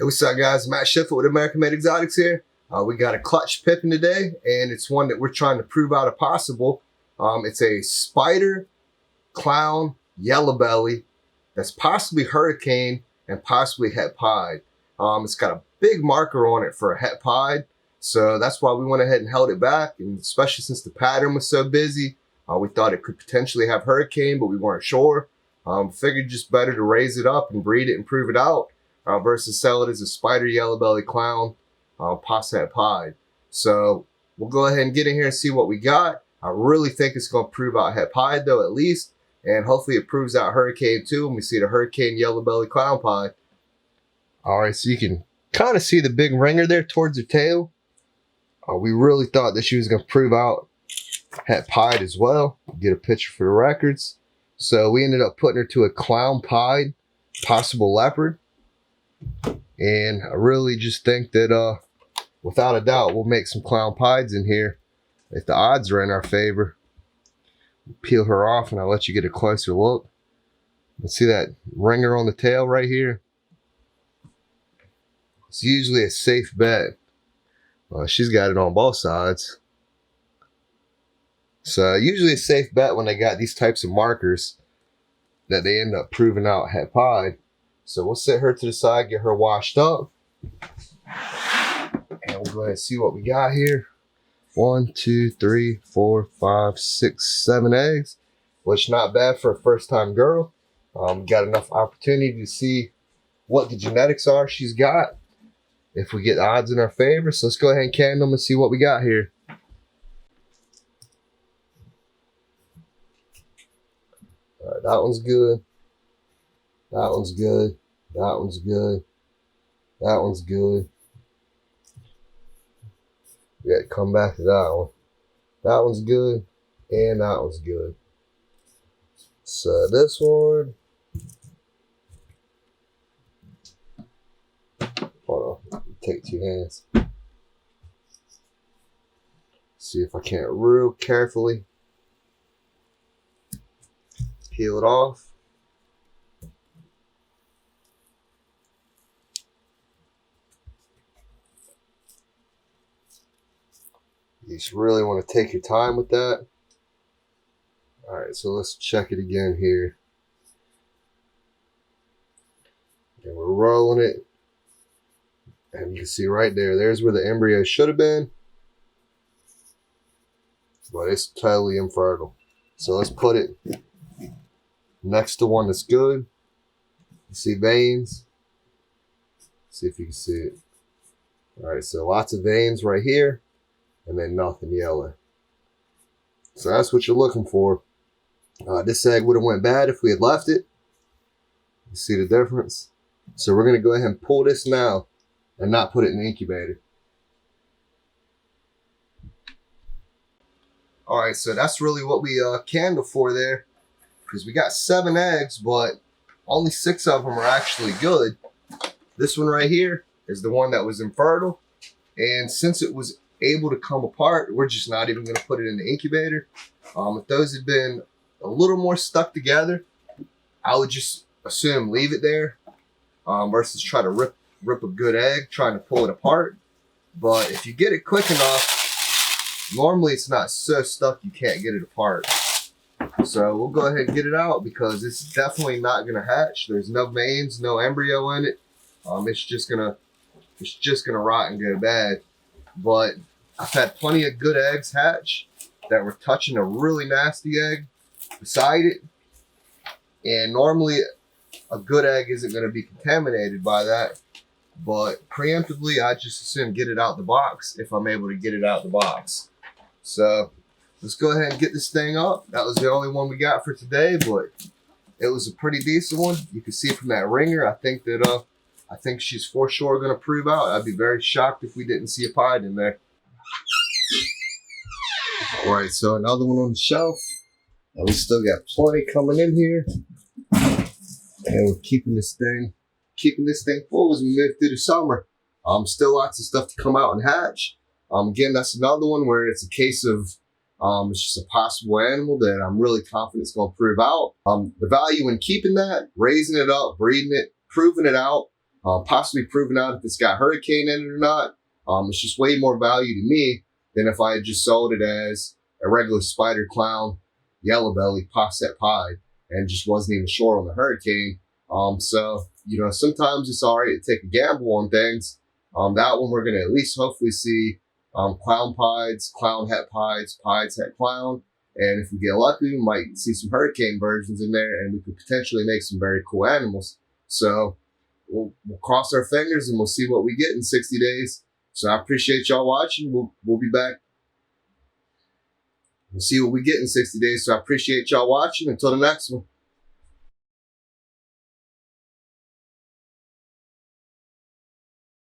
Hey, what's up guys? Matt Schiffer with AmericanMadeExotics here. We got a clutch pippin today, and it's one that we're trying to prove out if possible. It's a spider, clown, yellow belly that's possibly hurricane and possibly het pied. It's got a big marker on it for a het pied, so that's why we went ahead and held it back, and especially since the pattern was so busy, we thought it could potentially have hurricane, but we weren't sure. Figured just better to raise it up and breed it and prove it out. Versus sell it as a spider, yellow belly, clown, pasta het pied. So we'll go ahead and get in here and see what we got. I really think it's going to prove out het pied though, at least, and hopefully it proves out hurricane too, and we see the hurricane, yellow belly, clown pied. All right, so you can kind of see the big ringer there towards the tail. We really thought that she was going to prove out het pied as well. Get a picture for the records. So we ended up putting her to a clown pied, possible leopard. And I really just think that without a doubt we'll make some clown pieds in here if the odds are in our favor. Peel her off and I'll let you get a closer look. Let's see that ringer on the tail right here. It's usually a safe bet. She's got it on both sides. So usually a safe bet when they got these types of markers that they end up proving out het pied. So we'll set her to the side, get her washed up, and we'll go ahead and see what we got here. 1, 2, 3, 4, 5, 6, 7 eggs, which not bad for a first-time girl. Got enough opportunity to see what the genetics are she's got if we get odds in our favor. So let's go ahead and can them and see what we got here. All right, that one's good. That one's good. That one's good. That one's good. We got to come back to that one. That one's good. And that one's good. So this one. Hold on. Take 2 hands. See if I can't real carefully peel it off. You just really want to take your time with that. All right, so let's check it again here. And we're rolling it. And you can see right there, there's where the embryo should have been. But it's totally infertile. So let's put it next to one that's good. You see veins? See if you can see it. All right, so lots of veins right here. And then nothing yellow. So that's what you're looking for. This egg would have went bad if we had left it. You see the difference? So we're going to go ahead and pull this now and not put it in the incubator. All right, so that's really what we canned her for there, because we got 7 eggs, but only 6 of them are actually good. This one right here is the one that was infertile, and since it was able to come apart, we're just not even going to put it in the incubator. If those had been a little more stuck together, I would just assume leave it there versus try to rip a good egg trying to pull it apart. But if you get it quick enough, normally it's not so stuck you can't get it apart. So we'll go ahead and get it out because it's definitely not going to hatch. There's no veins, no embryo in it. It's just gonna rot and go bad. But I've had plenty of good eggs hatch that were touching a really nasty egg beside it. And normally a good egg isn't going to be contaminated by that. But preemptively, I just assume get it out the box if I'm able to get it out the box. So let's go ahead and get this thing up. That was the only one we got for today, but it was a pretty decent one. You can see from that ringer, I think that I think she's for sure going to prove out. I'd be very shocked if we didn't see a pied in there. All right, so another one on the shelf. And we still got plenty coming in here. And we're keeping this thing full as we move through the summer. Still lots of stuff to come out and hatch. Again, that's another one where it's a case of it's just a possible animal that I'm really confident is going to prove out. The value in keeping that, raising it up, breeding it, proving it out, possibly proving out if it's got hurricane in it or not. It's just way more value to me than if I had just sold it as a regular spider, clown, yellow belly, posset pied, and just wasn't even sure on the hurricane. So, you know, sometimes it's all right to take a gamble on things. That one we're going to at least hopefully see clown pieds, clown het pieds, pieds het clown. And if we get lucky, we might see some hurricane versions in there, and we could potentially make some very cool animals. So we'll cross our fingers and we'll see what we get in 60 days. So I appreciate y'all watching. We'll be back. We'll see what we get in 60 days. So I appreciate y'all watching. Until the next one.